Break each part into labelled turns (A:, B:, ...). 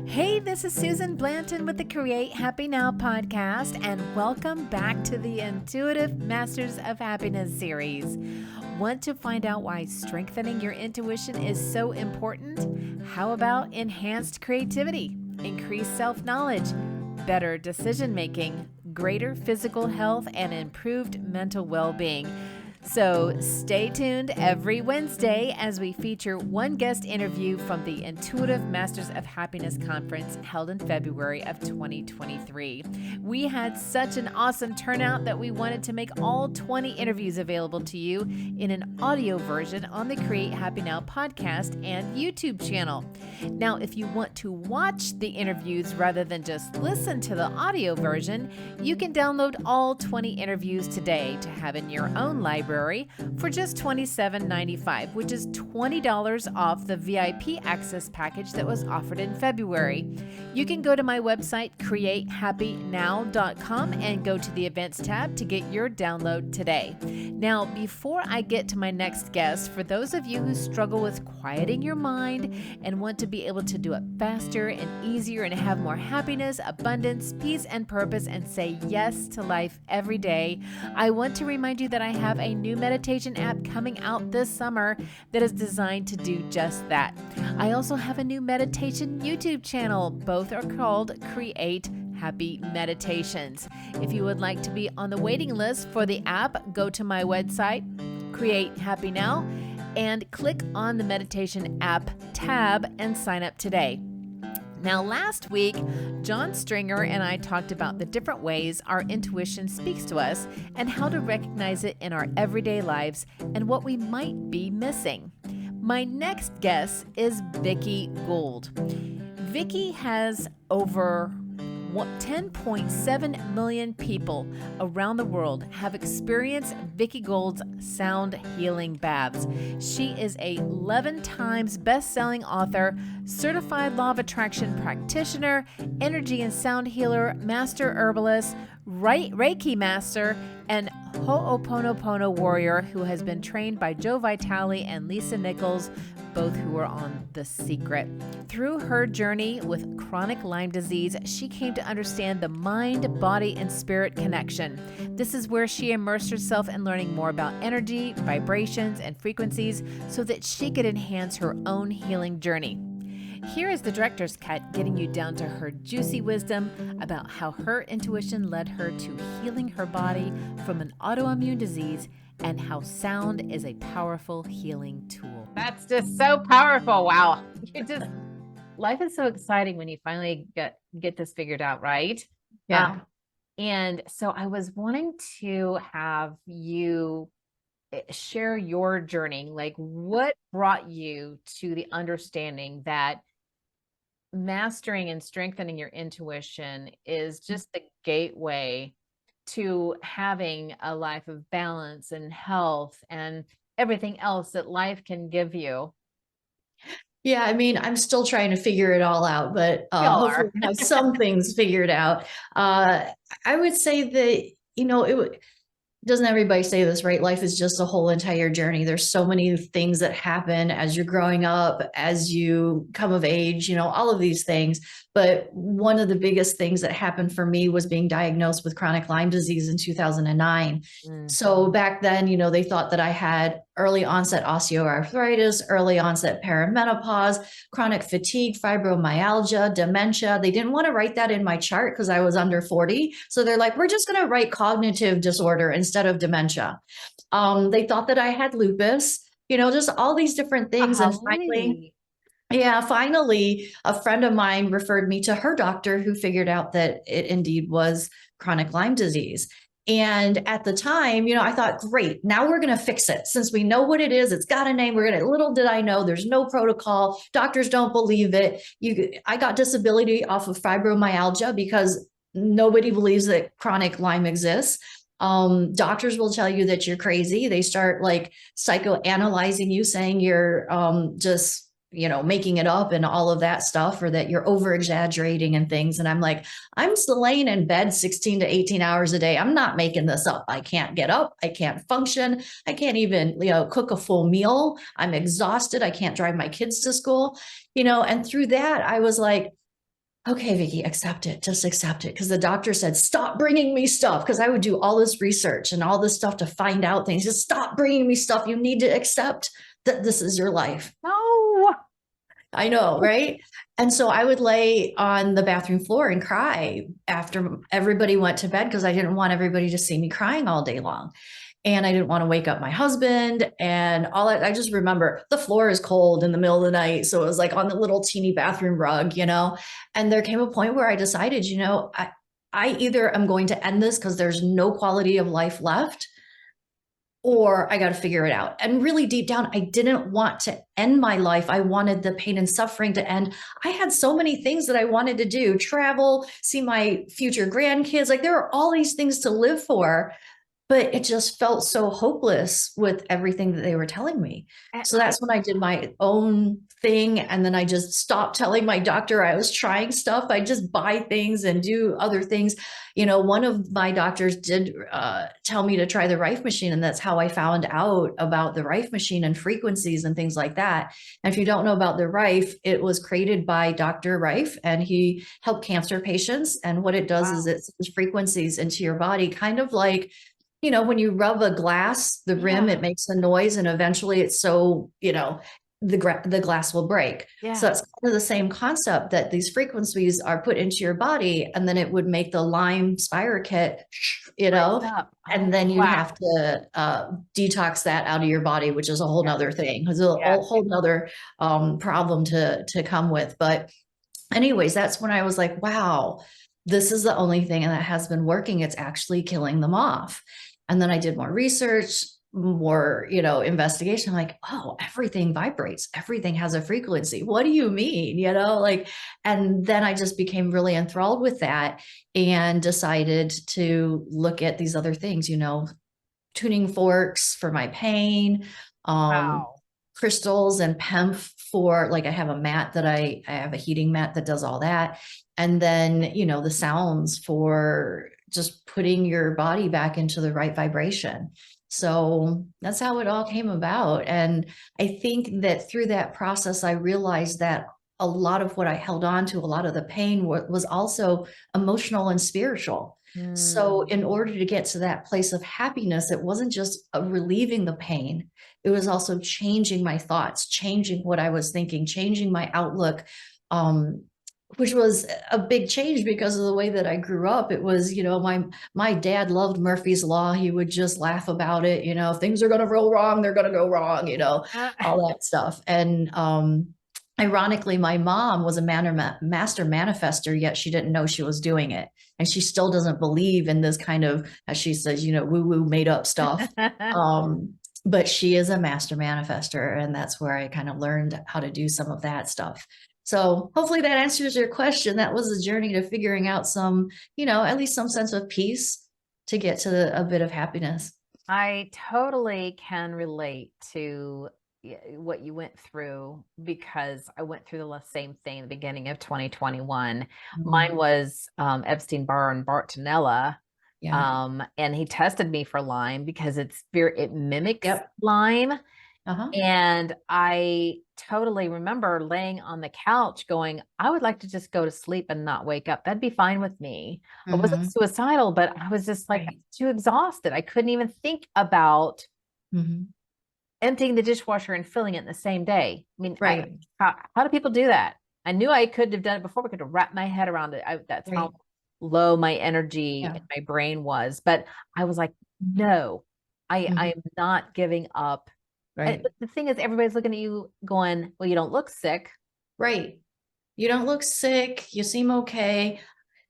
A: Hey, this is Susan Blanton with the Create Happy Now podcast, and welcome back to the Intuitive Masters of Happiness series. Want to find out why strengthening your intuition is so important? How about enhanced creativity, increased self-knowledge, better decision-making, greater physical health, and improved mental well-being? So stay tuned every Wednesday as we feature one guest interview from the Intuitive Masters of Happiness Conference held in February of 2023. We had such an awesome turnout that we wanted to make all 20 interviews available to you in an audio version on the Create Happy Now podcast and YouTube channel. Now, if you want to watch the interviews rather than just listen to the audio version, you can download all 20 interviews today to have in your own library for just $27.95, which is $20 off the VIP access package that was offered in February. You can go to my website, createhappynow.com, and go to the events tab to get your download today. Now, before I get to my next guest, for those of you who struggle with quieting your mind and want to be able to do it faster and easier and have more happiness, abundance, peace, and purpose, and say yes to life every day, I want to remind you that I have a new meditation app coming out this summer that is designed to do just that. I also have a new meditation YouTube channel. Both are called Create Happy Meditations. If you would like to be on the waiting list for the app, go to my website, Create Happy Now, and click on the meditation app tab and sign up today. Now, last week, John Stringer and I talked about the different ways our intuition speaks to us and how to recognize it in our everyday lives and what we might be missing. My next guest is Vickie Gould. Vickie has over 10.7 million people around the world have experienced Vickie Gould's sound healing baths. She is a 11 times best-selling author, certified Law of Attraction Practitioner, energy and sound healer, master herbalist, Reiki Master and Ho'oponopono warrior who has been trained by Joe Vitale and Lisa Nichols, both who were on The Secret. Through her journey with chronic Lyme disease, she came to understand the mind, body, and spirit connection. This is where she immersed herself in learning more about energy, vibrations, and frequencies so that she could enhance her own healing journey. Here is the director's cut, getting you down to her juicy wisdom about how her intuition led her to healing her body from an autoimmune disease and how sound is a powerful healing tool. That's just so powerful. Wow. Life is so exciting when you finally get this figured out, right?
B: Yeah.
A: And so I was wanting to have you share your journey. Like, what brought you to the understanding that mastering and strengthening your intuition is just the gateway to having a life of balance and health and everything else that life can give you?
B: Yeah, I mean, I'm still trying to figure it all out, but hopefully I have some things figured out. I would say that, doesn't everybody say this, right? Life is just a whole entire journey. There's so many things that happen as you're growing up, as you come of age, all of these things. But one of the biggest things that happened for me was being diagnosed with chronic Lyme disease in 2009. So back then, they thought that I had early onset osteoarthritis, early onset perimenopause, chronic fatigue, fibromyalgia, dementia. They didn't want to write that in my chart because I was under 40. So they're like, we're just going to write cognitive disorder instead of dementia. They thought that I had lupus, just all these different things. And finally, a friend of mine referred me to her doctor who figured out that it indeed was chronic Lyme disease. And at the time, I thought, great, now we're going to fix it. Since we know what it is, it's got a name. Little did I know, there's no protocol. Doctors don't believe it. I got disability off of fibromyalgia because nobody believes that chronic Lyme exists. Doctors will tell you that you're crazy. They start like psychoanalyzing you, saying you're just making it up and all of that stuff, or that you're over exaggerating and things. And I'm like, I'm still laying in bed 16 to 18 hours a day. I'm not making this up. I can't get up. I can't function. I can't even, cook a full meal. I'm exhausted. I can't drive my kids to school, and through that, I was like, okay, Vickie, accept it. Just accept it. Because the doctor said, stop bringing me stuff. Because I would do all this research and all this stuff to find out things. Just stop bringing me stuff. You need to accept that this is your life.
A: No.
B: I know, right? And so I would lay on the bathroom floor and cry after everybody went to bed, because I didn't want everybody to see me crying all day long. And I didn't want to wake up my husband and all that. I just remember the floor is cold in the middle of the night. So it was like on the little teeny bathroom rug, and there came a point where I decided, I either am going to end this because there's no quality of life left, or I got to figure it out. And really deep down, I didn't want to end my life. I wanted the pain and suffering to end. I had so many things that I wanted to do, travel, see my future grandkids. Like, there are all these things to live for. But it just felt so hopeless with everything that they were telling me. So that's when I did my own thing. And then I just stopped telling my doctor I was trying stuff. I just buy things and do other things. One of my doctors did tell me to try the Rife machine. And that's how I found out about the Rife machine and frequencies and things like that. And if you don't know about the Rife, it was created by Dr. Rife, and he helped cancer patients. And what it does is it sends frequencies into your body, kind of like, when you rub a glass, the rim, it makes a noise, and eventually it's so, the glass will break.
A: Yeah.
B: So it's kind of the same concept, that these frequencies are put into your body, and then it would make the lime spirochete, and then you have to detox that out of your body, which is a whole nother thing. It's a whole nother problem to come with. But anyways, that's when I was like, wow, this is the only thing that has been working. It's actually killing them off. And then I did more research, more, investigation. I'm like, oh, everything vibrates. Everything has a frequency. What do you mean? And then I just became really enthralled with that and decided to look at these other things, tuning forks for my pain, crystals and PEMF for, like, I have a mat that I have a heating mat that does all that. And then, the sounds for just putting your body back into the right vibration. So that's how it all came about. And I think that through that process, I realized that a lot of what I held on to, a lot of the pain was also emotional and spiritual. So in order to get to that place of happiness, it wasn't just relieving the pain. It was also changing my thoughts, changing what I was thinking, changing my outlook, which was a big change because of the way that I grew up. It was, my dad loved Murphy's Law. He would just laugh about it. If things are going to go wrong, they're going to go wrong, all that stuff. And ironically, my mom was a master manifester, yet she didn't know she was doing it. And she still doesn't believe in this kind of, as she says, woo-woo made up stuff. But she is a master manifester. And that's where I kind of learned how to do some of that stuff. So hopefully that answers your question. That was a journey to figuring out some, at least some sense of peace to get to a bit of happiness.
A: I totally can relate to what you went through, because I went through the same thing in the beginning of 2021. Mine was Epstein-Barr and Bartonella. And he tested me for Lyme because it mimics Lyme. And I totally remember laying on the couch going, I would like to just go to sleep and not wake up. That'd be fine with me. I wasn't suicidal, but I was just like too exhausted. I couldn't even think about emptying the dishwasher and filling it in the same day. I mean, how do people do that? I knew I could have done it before, but I could have wrapped my head around it. That's how low my energy and my brain was. But I was like, no, I am not giving up. Right. But the thing is, everybody's looking at you going, well, you don't look sick.
B: Right. You don't look sick. You seem okay.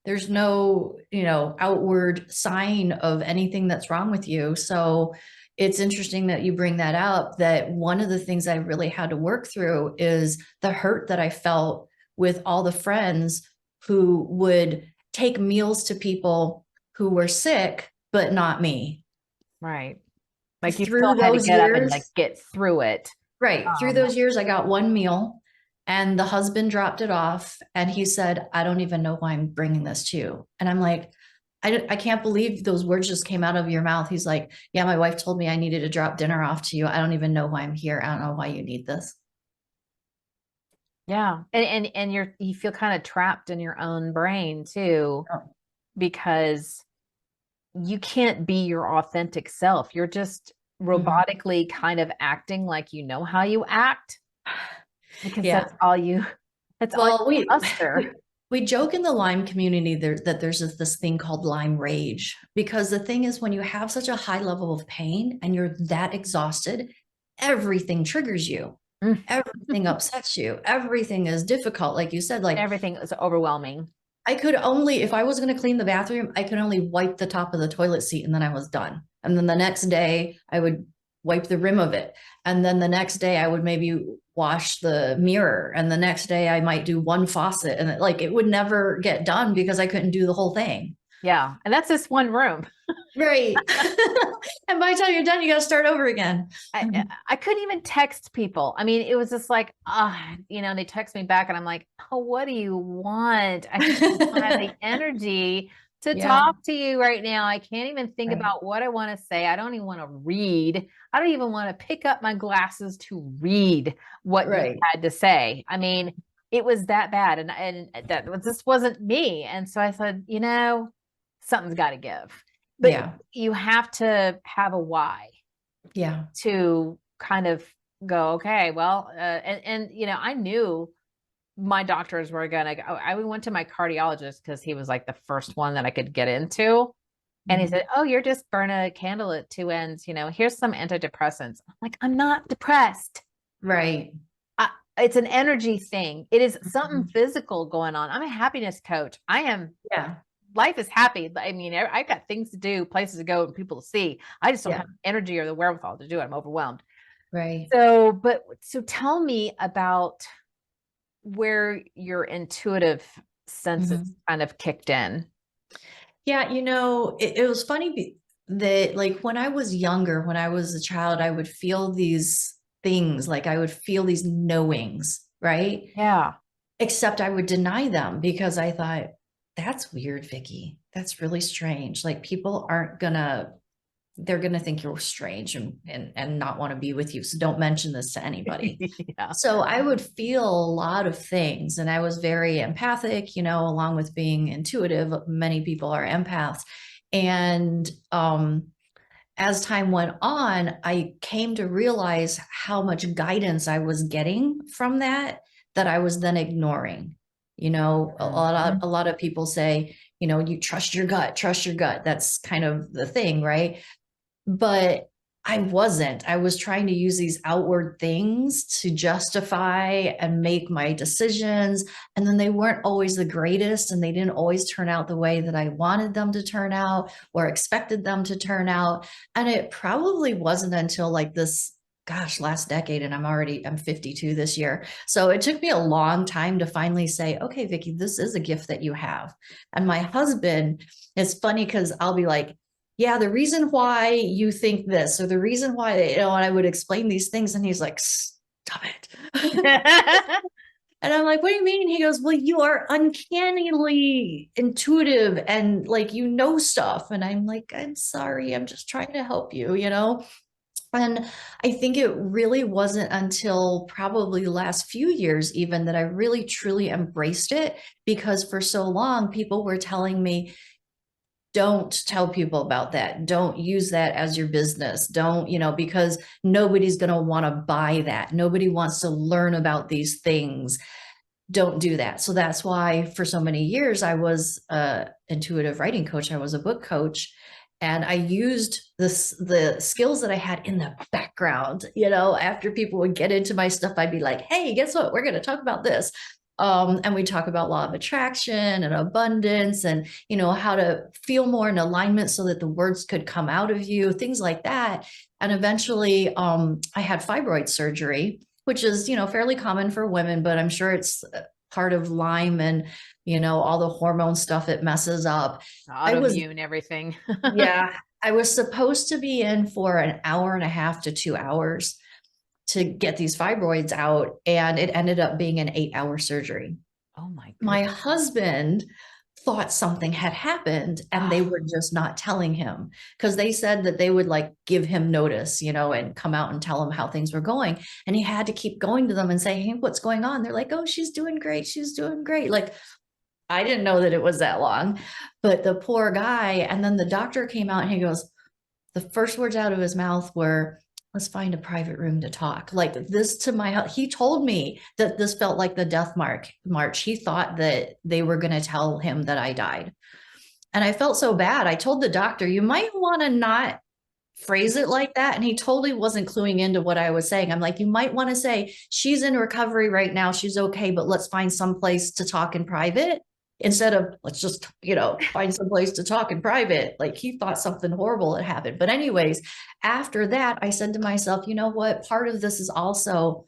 B: There's no, outward sign of anything that's wrong with you. So it's interesting that you bring that up, that one of the things I really had to work through is the hurt that I felt with all the friends who would take meals to people who were sick, but not me.
A: Right. Like you still had to get up and like get through it.
B: Right. Through those years, I got one meal. And the husband dropped it off and he said, I don't even know why I'm bringing this to you. And I'm like, I can't believe those words just came out of your mouth. He's like, yeah, my wife told me I needed to drop dinner off to you. I don't even know why I'm here. I don't know why you need this.
A: Yeah. And you feel kind of trapped in your own brain too, because you can't be your authentic self. You're just robotically kind of acting like you know how you act, because
B: Yeah.
A: that's all
B: Well,
A: you muster.
B: we joke in the Lyme community that there's this thing called Lyme rage, because the thing is, when you have such a high level of pain and you're that exhausted, everything triggers you. Everything upsets you. Everything is difficult. Like you said, like
A: Everything is overwhelming.
B: I could only, if I was going to clean the bathroom, I could only wipe the top of the toilet seat and then I was done. And then the next day I would wipe the rim of it. And then the next day I would maybe wash the mirror. And the next day I might do one faucet, and like it would never get done because I couldn't do the whole thing.
A: Yeah. And that's just one room.
B: Right. And by the time you're done, you got to start over again.
A: I couldn't even text people. I mean, it was just like, they text me back and I'm like, oh, what do you want? I don't have the energy to talk to you right now. I can't even think about what I want to say. I don't even want to read. I don't even want to pick up my glasses to read what you had to say. I mean, it was that bad. And that this wasn't me. And so I said, something's got to give. But you have to have a why.
B: Yeah.
A: To kind of go, okay, well, and I knew my doctors were gonna go. I went to my cardiologist because he was like the first one that I could get into. And he said, oh, you're just burn a candle at two ends. Here's some antidepressants. I'm like, I'm not depressed.
B: Right.
A: It's an energy thing. It is something physical going on. I'm a happiness coach. I am.
B: Yeah.
A: Life is happy. I mean, I got things to do, places to go, and people to see. I just don't have energy or the wherewithal to do it. I'm overwhelmed.
B: Right.
A: So tell me about where your intuitive senses kind of kicked in.
B: Yeah, it was funny that like when I was younger, when I was a child, I would feel these things, like I would feel these knowings, right?
A: Yeah.
B: Except I would deny them because I thought, that's weird, Vickie. That's really strange. Like people they're gonna think you're strange and not want to be with you. So don't mention this to anybody. So I would feel a lot of things, and I was very empathic, along with being intuitive. Many people are empaths. And as time went on, I came to realize how much guidance I was getting from that I was then ignoring. A lot of people say, you trust your gut, trust your gut. That's kind of the thing, right? But I wasn't. I was trying to use these outward things to justify and make my decisions. And then they weren't always the greatest, and they didn't always turn out the way that I wanted them to turn out or expected them to turn out. And it probably wasn't until like this, last decade, and I'm 52 this year. So it took me a long time to finally say, okay, Vickie, this is a gift that you have. And my husband, it's funny because I'll be like, yeah, the reason why you think this, or the reason why, and I would explain these things, and he's like, stop it. And I'm like, what do you mean? He goes, well, you are uncannily intuitive and like, stuff. And I'm like, I'm sorry. I'm just trying to help you, And I think it really wasn't until probably the last few years even that I really truly embraced it, because for so long people were telling me, don't tell people about that. Don't use that as your business. Don't, because nobody's going to want to buy that. Nobody wants to learn about these things. Don't do that. So that's why for so many years I was an intuitive writing coach. I was a book coach. And I used the skills that I had in the background, after people would get into my stuff, I'd be like, hey, guess what? We're going to talk about this. And we talk about law of attraction and abundance and, how to feel more in alignment so that the words could come out of you, things like that. And eventually I had fibroid surgery, which is, fairly common for women, but I'm sure it's part of Lyme and, all the hormone stuff it messes up.
A: Autoimmune, everything.
B: Yeah. I was supposed to be in for an hour and a half to 2 hours. to get these fibroids out. And it ended up being an 8-hour surgery.
A: Oh my
B: My
A: goodness.
B: husband thought something had happened and they were just not telling him, because they said that they would like give him notice, and come out and tell him how things were going. And he had to keep going to them and say, hey, what's going on? They're like, oh, she's doing great. She's doing great. Like, I didn't know that it was that long, but the poor guy. And then the doctor came out and he goes, the first words out of his mouth were, let's find a private room to talk. Like this to he told me that this felt like the death march. He thought that they were going to tell him that I died. And I felt so bad. I told the doctor, you might want to not phrase it like that. And he totally wasn't cluing into what I was saying. I'm like, you might want to say, she's in recovery right now. She's okay, but let's find some place to talk in private, instead of let's just, find some place to talk in private. Like he thought something horrible had happened. But anyways, after that, I said to myself, you know what? Part of this is also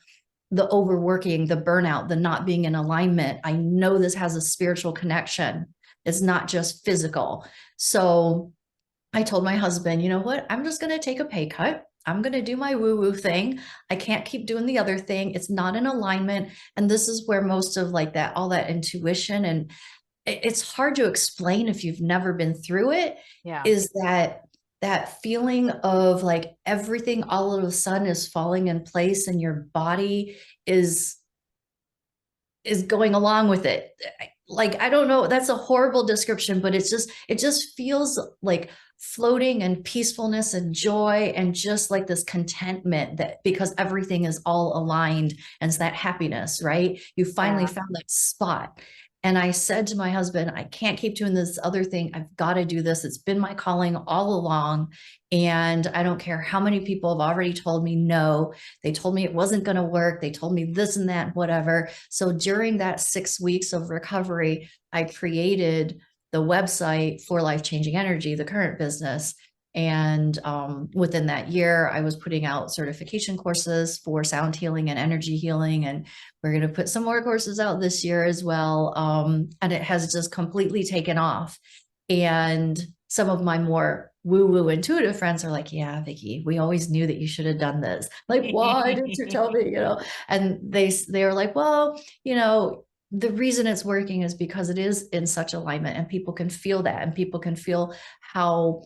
B: the overworking, the burnout, the not being in alignment. I know this has a spiritual connection. It's not just physical. So I told my husband, you know what? I'm just going to take a pay cut. I'm going to do my woo-woo thing. I can't keep doing the other thing. It's not in alignment. And this is where most of like that, all that intuition, and it's hard to explain if you've never been through it, is that feeling of like everything all of a sudden is falling in place and your body is going along with it. Like, I don't know, that's a horrible description, but it just feels like floating and peacefulness and joy and just like this contentment, that because everything is all aligned, and it's that happiness, right? You finally found that spot. And I said to my husband, I can't keep doing this other thing. I've got to do this. It's been my calling all along. And I don't care how many people have already told me no. They told me it wasn't going to work. They told me this and that, whatever. So during that 6 weeks of recovery, I created the website for Life Changing Energy, the current business. And within that year, I was putting out certification courses for sound healing and energy healing. And we're going to put some more courses out this year as well. And it has just completely taken off. And some of my more woo-woo intuitive friends are like, yeah, Vickie, we always knew that you should have done this. Like, why didn't you tell me, And they are like, well, the reason it's working is because it is in such alignment, and people can feel that, and people can feel how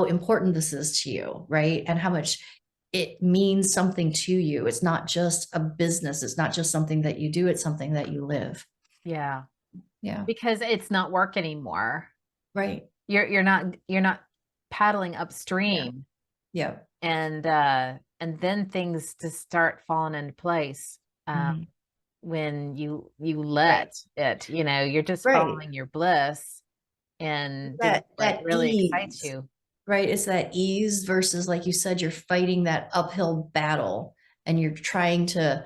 B: important this is to you, right? And how much it means something to you. It's not just a business. It's not just something that you do. It's something that you live.
A: Yeah.
B: Yeah.
A: Because it's not work anymore.
B: Right.
A: You're not paddling upstream.
B: Yeah.
A: And then things just start falling into place. When you let it, you're just following your bliss and
B: that
A: really
B: ease,
A: excites you.
B: Right. It's that ease versus, like you said, you're fighting that uphill battle, and you're trying to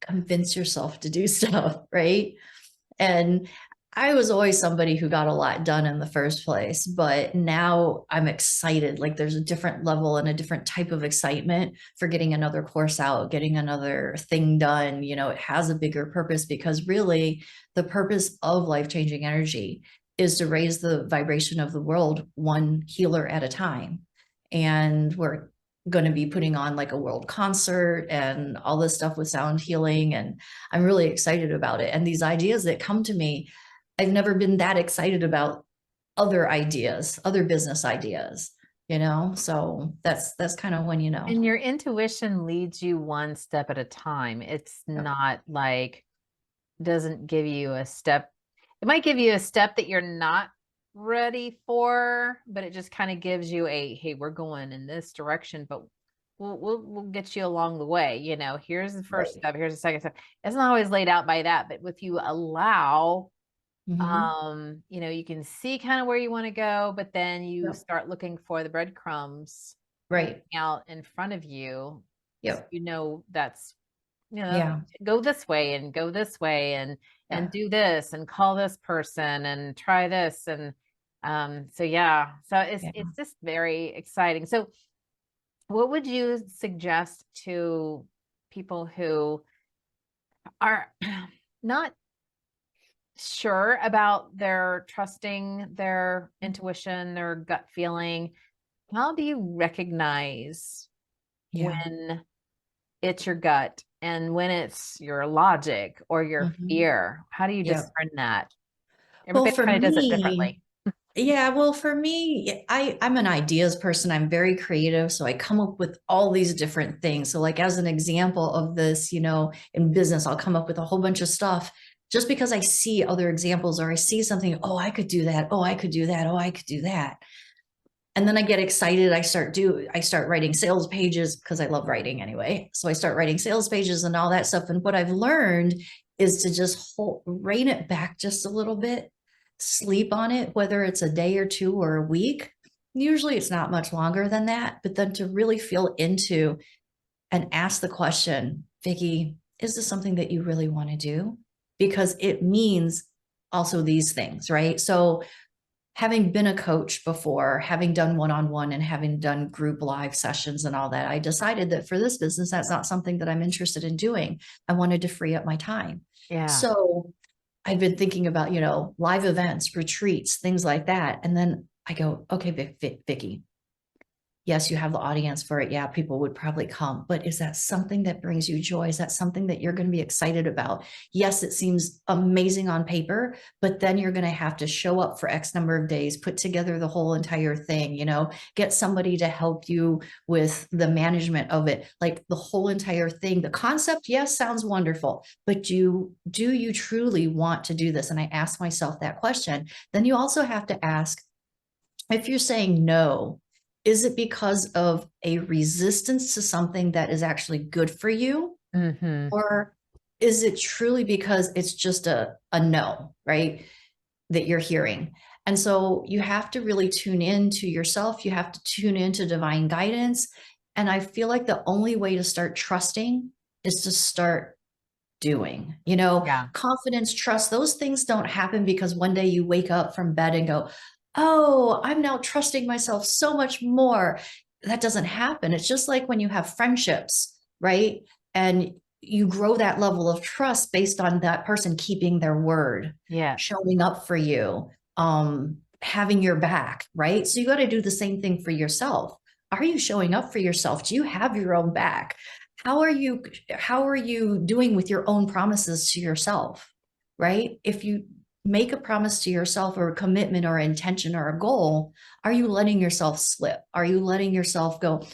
B: convince yourself to do stuff. Right. And I was always somebody who got a lot done in the first place, but now I'm excited. Like there's a different level and a different type of excitement for getting another course out, getting another thing done. It has a bigger purpose, because really the purpose of Life Changing Energy is to raise the vibration of the world one healer at a time. And we're going to be putting on like a world concert and all this stuff with sound healing. And I'm really excited about it. And these ideas that come to me, I've never been that excited about other ideas, other business ideas, so that's kind of when,
A: And your intuition leads you one step at a time. It's not like, doesn't give you a step. It might give you a step that you're not ready for, but it just kind of gives you hey, we're going in this direction, but we'll get you along the way. Here's the first step, here's the second step. It's not always laid out by that, but if you allow, you can see kind of where you want to go, but then you start looking for the breadcrumbs out in front of you.
B: Yep.
A: So that's go this way and go this way and do this and call this person and try this. And so it's just very exciting. So what would you suggest to people who are not sure about their trusting their intuition, their gut feeling? how do you recognize
B: Yeah.
A: when it's your gut and when it's your logic or your
B: Mhm.
A: fear? How do you
B: Yeah.
A: discern that?
B: Well,
A: Everybody
B: for
A: kind of does it
B: me,
A: differently.
B: yeah, well, for me, I'm an ideas person. I'm very creative. So I come up with all these different things. So, like, as an example of this, in business, I'll come up with a whole bunch of stuff just because I see other examples or I see something. Oh, I could do that. Oh, I could do that. Oh, I could do that. And then I get excited. I start writing sales pages because I love writing anyway. So I start writing sales pages and all that stuff. And what I've learned is to just rein it back just a little bit, sleep on it, whether it's a day or two or a week. Usually it's not much longer than that, but then to really feel into and ask the question, Vickie, is this something that you really want to do? Because it means also these things, right? So having been a coach before, having done one-on-one and having done group live sessions and all that, I decided that for this business, that's not something that I'm interested in doing. I wanted to free up my time.
A: Yeah.
B: So I've been thinking about, live events, retreats, things like that. And then I go, okay, Vickie, yes, you have the audience for it. Yeah, people would probably come, but is that something that brings you joy? Is that something that you're going to be excited about? Yes, it seems amazing on paper, but then you're going to have to show up for X number of days, put together the whole entire thing, get somebody to help you with the management of it, like the whole entire thing. The concept, yes, sounds wonderful, but do you truly want to do this? And I ask myself that question. Then you also have to ask, if you're saying no, is it because of a resistance to something that is actually good for you?
A: Mm-hmm.
B: Or is it truly because it's just a no, right? That you're hearing. And so you have to really tune in to yourself. You have to tune into divine guidance. And I feel like the only way to start trusting is to start doing,
A: Yeah.
B: confidence, trust, those things don't happen because one day you wake up from bed and go, oh, I'm now trusting myself so much more. That doesn't happen. It's just like when you have friendships, right? And you grow that level of trust based on that person keeping their word,
A: Yes.
B: showing up for you, having your back, right? So you got to do the same thing for yourself. Are you showing up for yourself? Do you have your own back? How are you doing with your own promises to yourself, right? If you make a promise to yourself or a commitment or intention or a goal, are you letting yourself slip? Are you letting yourself go,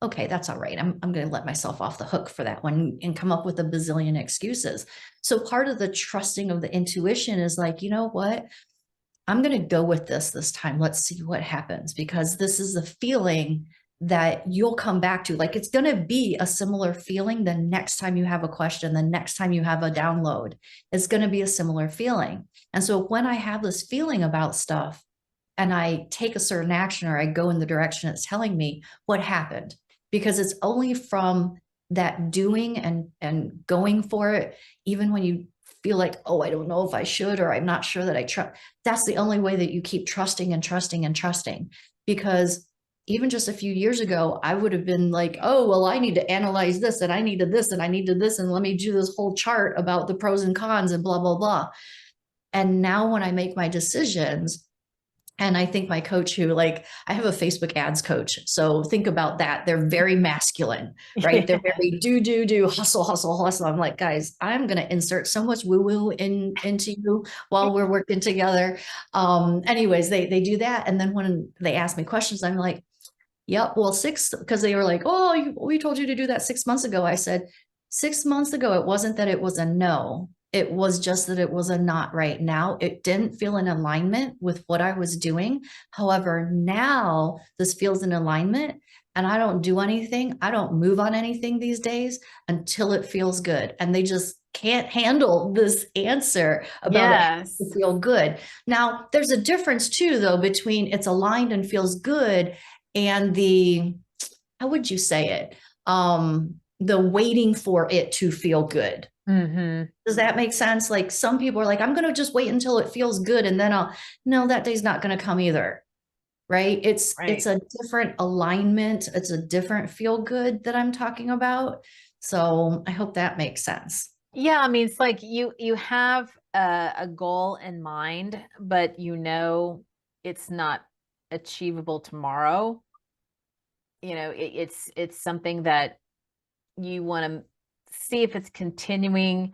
B: okay, that's all right. I'm going to let myself off the hook for that one and come up with a bazillion excuses. So part of the trusting of the intuition is like, you know what? I'm going to go with this time. Let's see what happens, because this is a feeling that you'll come back to. Like, it's going to be a similar feeling the next time you have a question, the next time you have a download. It's going to be a similar feeling. And so when I have this feeling about stuff and I take a certain action or I go in the direction it's telling me, what happened? Because it's only from that doing and going for it, even when you feel like, oh, I don't know if I should, or I'm not sure that I trust. That's the only way that you keep trusting and trusting and trusting. Because even just a few years ago, I would have been like, oh, well, I need to analyze this and I needed this and I needed this. And let me do this whole chart about the pros and cons and blah, blah, blah. And now when I make my decisions, and I think my coach who, like, I have a Facebook ads coach. So think about that. They're very masculine, right? They're very do, hustle, hustle, hustle. I'm like, guys, I'm going to insert so much woo woo into you while we're working together. Anyways, they do that. And then when they ask me questions, I'm like, yep, well, because they were like, oh, we told you to do that 6 months ago. I said, 6 months ago, it wasn't that it was a no. It was just that it was a not right now. It didn't feel in alignment with what I was doing. However, now this feels in alignment and I don't do anything. I don't move on anything these days until it feels good. And they just can't handle this answer about it having to
A: Yes.
B: feel good. Now, there's a difference too, though, between it's aligned and feels good and how would you say it? The waiting for it to feel good.
A: Mm-hmm.
B: Does that make sense? Like, some people are like, I'm going to just wait until it feels good and then no, that day's not going to come either. Right. It's
A: Right.
B: a different alignment. It's a different feel good that I'm talking about. So I hope that makes sense.
A: Yeah, I mean, it's like you have a goal in mind, but it's not achievable tomorrow. it's something that you want to see if it's continuing.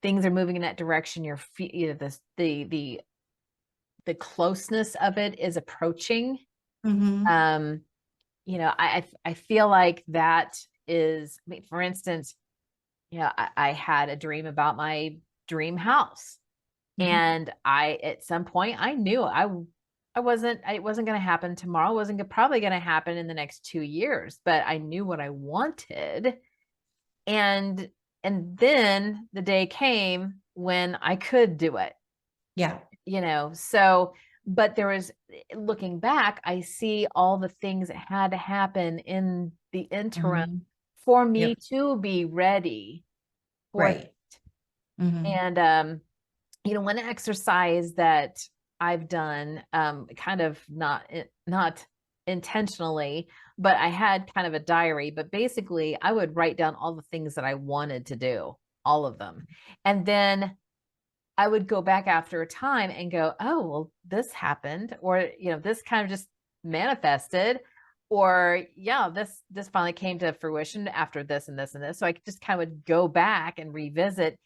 A: Things are moving in that direction. The closeness of it is approaching.
B: Mm-hmm.
A: I feel like that is, I mean, for instance, I had a dream about my dream house.
B: Mm-hmm.
A: And at some point I knew it wasn't going to happen tomorrow. It wasn't probably going to happen in the next 2 years, but I knew what I wanted. And, and then the day came when I could do it,
B: Yeah.
A: so, but there was, looking back, I see all the things that had to happen in the interim
B: Mm-hmm.
A: for me
B: Yep.
A: to be ready for
B: Right. Mm-hmm.
A: And one exercise that I've done, kind of not intentionally, but I had kind of a diary, but basically I would write down all the things that I wanted to do, all of them. And then I would go back after a time and go, oh, well, this happened, or, this kind of just manifested, or yeah, this finally came to fruition after this and this and this. So I just kind of would go back and revisit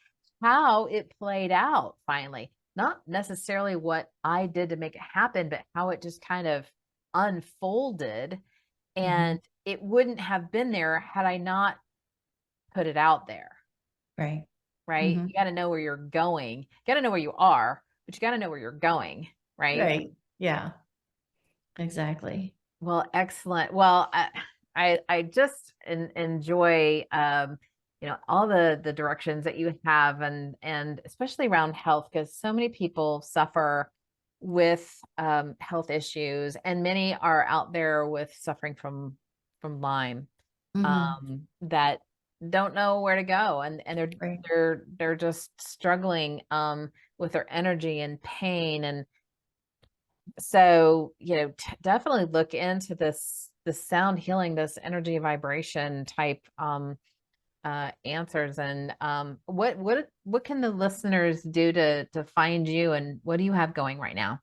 A: how it played out finally. Not necessarily what I did to make it happen, but how it just kind of unfolded.
B: Mm-hmm.
A: And it wouldn't have been there had I not put it out there.
B: Right.
A: Right?
B: Mm-hmm.
A: You got to know where you're going. You got to know where you are, but you got to know where you're going, right?
B: Right. Yeah. Exactly.
A: Well, excellent. Well, I just enjoy all the directions that you have, and especially around health, because so many people suffer with health issues, and many are out there with suffering from Lyme,
B: Mm-hmm.
A: that don't know where to go, and they're
B: Right.
A: they're they're just struggling with their energy and pain. And so, definitely look into this sound healing, this energy vibration type answers. And what can the listeners do to find you, and what do you have going right now?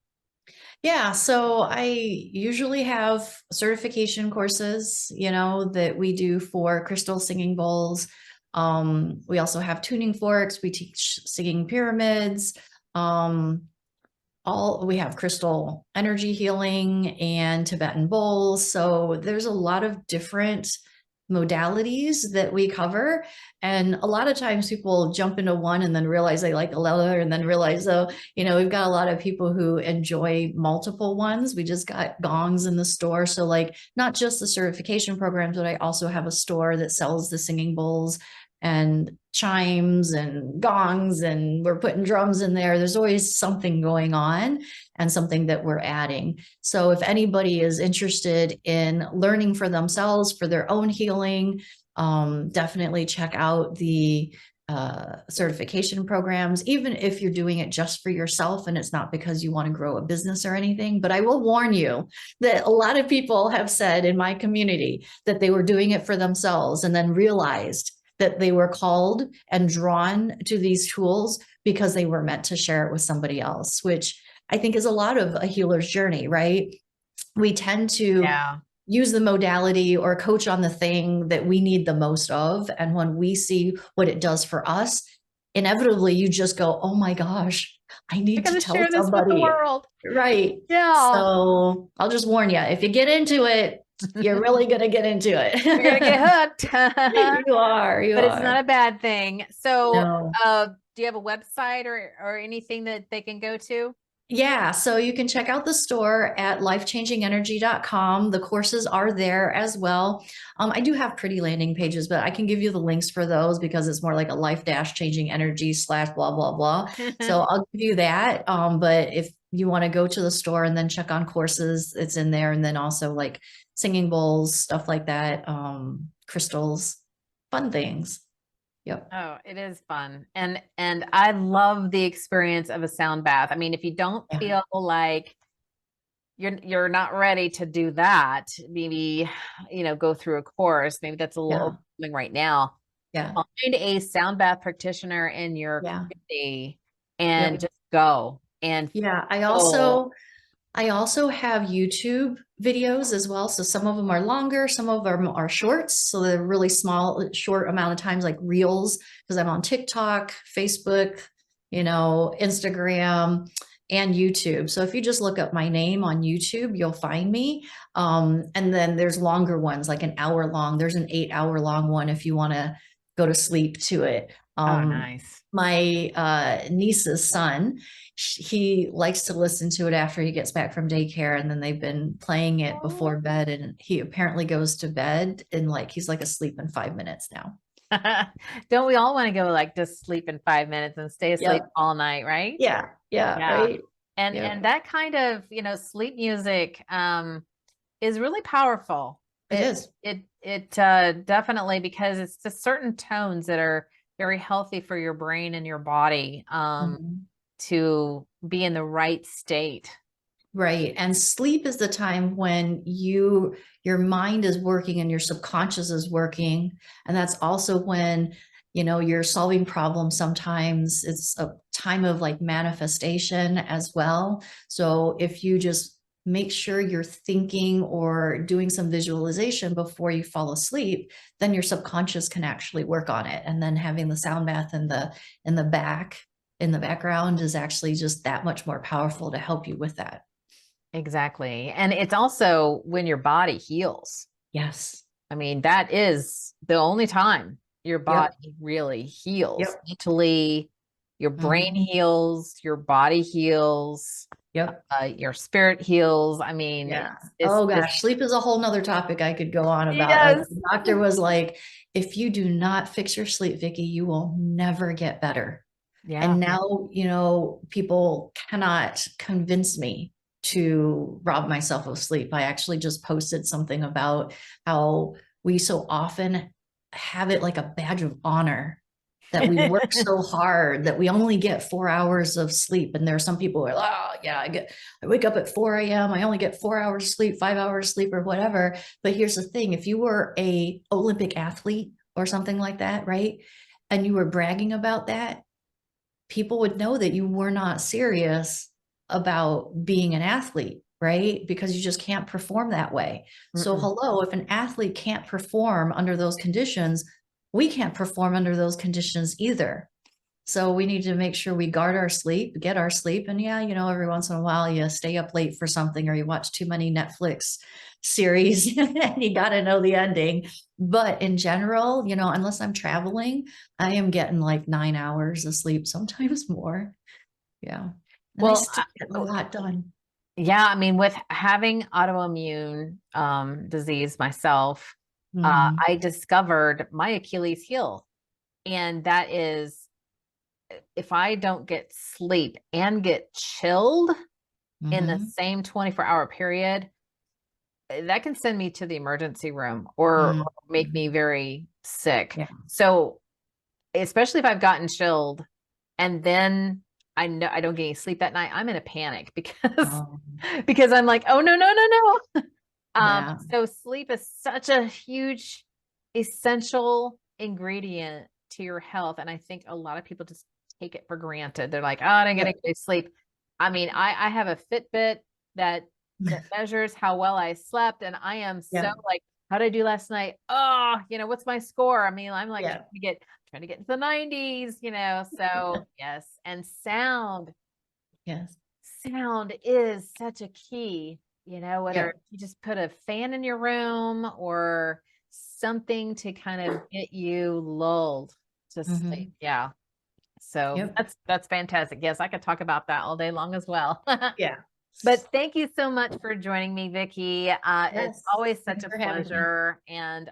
B: Yeah, so I usually have certification courses, that we do for crystal singing bowls. We also have tuning forks. We teach singing pyramids. Um, we have crystal energy healing and Tibetan bowls. So there's a lot of different modalities that we cover. And a lot of times people jump into one and then realize they like another, and then realize, oh, we've got a lot of people who enjoy multiple ones. We just got gongs in the store. So like not just the certification programs, but I also have a store that sells the singing bowls and chimes and gongs, and we're putting drums in there. There's always something going on and something that we're adding. So if anybody is interested in learning for themselves, for their own healing, definitely check out the certification programs, even if you're doing it just for yourself and it's not because you want to grow a business or anything. But I will warn you that a lot of people have said in my community that they were doing it for themselves and then realized that they were called and drawn to these tools because they were meant to share it with somebody else, which I think is a lot of a healer's journey, right? We tend to
A: Yeah.
B: use the modality or coach on the thing that we need the most of. And when we see what it does for us, inevitably you just go, oh my gosh, I need to tell
A: Share this with the
B: somebody.
A: world.
B: Right.
A: Yeah.
B: So I'll just warn you, if you get into it, you're really going to get into it.
A: You're gonna get hooked.
B: You are.
A: But it's not a bad thing. So,
B: No.
A: do you have a website or anything that they can go to?
B: Yeah, so you can check out the store at lifechangingenergy.com. The courses are there as well. I do have pretty landing pages, but I can give you the links for those because it's more like a life-changing energy / blah, blah, blah. So I'll give you that. But if you want to go to the store and then check on courses, it's in there. And then also like singing bowls, stuff like that, crystals, fun things. Yep.
A: Oh, it is fun. And I love the experience of a sound bath. I mean, if you don't
B: Yeah.
A: feel like you're not ready to do that, maybe, go through a course. Maybe that's a little
B: Yeah.
A: overwhelming right now.
B: Yeah.
A: Find a sound bath practitioner in your
B: Yeah.
A: community and
B: Yep.
A: just go and
B: Yeah. I
A: feel.
B: also I also have YouTube videos as well. So some of them are longer, some of them are shorts. So they're really small, short amount of times, like reels, because I'm on TikTok, Facebook, Instagram, and YouTube. So if you just look up my name on YouTube, you'll find me. And then there's longer ones, like an hour long. There's an 8-hour long one if you want to go to sleep to it.
A: Oh, nice.
B: My niece's son, he likes to listen to it after he gets back from daycare, and then they've been playing it before bed, and he apparently goes to bed and he's like asleep in 5 minutes now.
A: Don't we all want to go like just sleep in 5 minutes and stay asleep all night, right?
B: Yeah. Right.
A: And that kind of, sleep music is really powerful.
B: It is.
A: It definitely, because it's just certain tones that are very healthy for your brain and your body to be in the right state.
B: Right. And sleep is the time when your mind is working and your subconscious is working. And that's also when, you're solving problems. Sometimes it's a time of like manifestation as well. So if you just make sure you're thinking or doing some visualization before you fall asleep, then your subconscious can actually work on it. And then having the sound bath in the background is actually just that much more powerful to help you with that.
A: Exactly. And it's also when your body heals.
B: Yes.
A: I mean, that is the only time your body really heals. Mentally, your brain heals, your body heals. Your spirit heals. I mean,
B: sleep is a whole nother topic I could go on about. Like, the doctor was like, if you do not fix your sleep, Vickie, you will never get better. And now, people cannot convince me to rob myself of sleep. I actually just posted something about how we so often have it like a badge of honor that we work so hard that we only get 4 hours of sleep. And there are some people who are like, oh yeah, I wake up at 4 a.m. I only get 4 hours sleep, 5 hours sleep or whatever. But here's the thing. If you were a Olympic athlete or something like that, right? And you were bragging about that, people would know that you were not serious about being an athlete, right? Because you just can't perform that way. So hello, if an athlete can't perform under those conditions, we can't perform under those conditions either. So we need to make sure we guard our sleep, get our sleep. And every once in a while you stay up late for something, or you watch too many Netflix series and you got to know the ending. But in general, unless I'm traveling, I am getting like 9 hours of sleep, sometimes more. Yeah. And I still get a lot done.
A: Yeah. I mean, with having autoimmune disease myself, I discovered my Achilles heel. And that is, if I don't get sleep and get chilled in the same 24-hour period, that can send me to the emergency room or make me very sick. So especially if I've gotten chilled and then I know I don't get any sleep that night, I'm in a panic because I'm like, oh no. So sleep is such a huge essential ingredient to your health. And I think a lot of people just take it for granted. They're like, oh, I didn't get any sleep. I mean, I have a Fitbit that measures how well I slept. And I am so like, how did I do last night? Oh, what's my score? I mean, I'm like trying to get into the 90s, so yes. And sound.
B: Yes.
A: Sound is such a key, whether you just put a fan in your room or something to kind of get you lulled to sleep. Yeah. So that's fantastic. Yes, I could talk about that all day long as well. But thank you so much for joining me, Vickie. It's always such a pleasure. And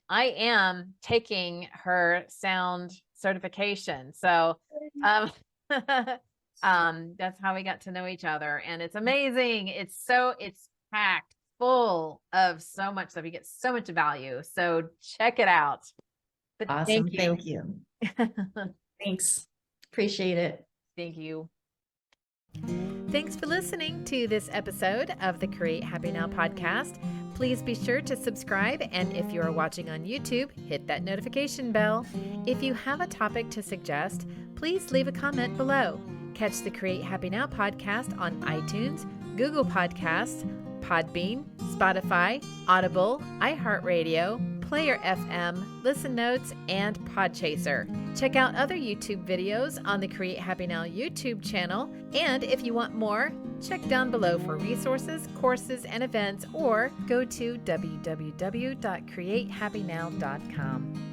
A: I am taking her sound certification. So that's how we got to know each other. And it's amazing. It's packed full of so much stuff. You get so much value. So check it out. But
B: awesome. Thank you. Thanks. Appreciate it.
A: Thank you. Thanks for listening to this episode of the Create Happy Now podcast. Please be sure to subscribe, and if you are watching on YouTube, hit that notification bell. If you have a topic to suggest, please leave a comment below. Catch the Create Happy Now podcast on iTunes, Google Podcasts, Podbean, Spotify, Audible, iHeartRadio, Player FM, Listen Notes, and Podchaser. Check out other YouTube videos on the Create Happy Now YouTube channel. And if you want more, check down below for resources, courses, and events, or go to www.createhappynow.com.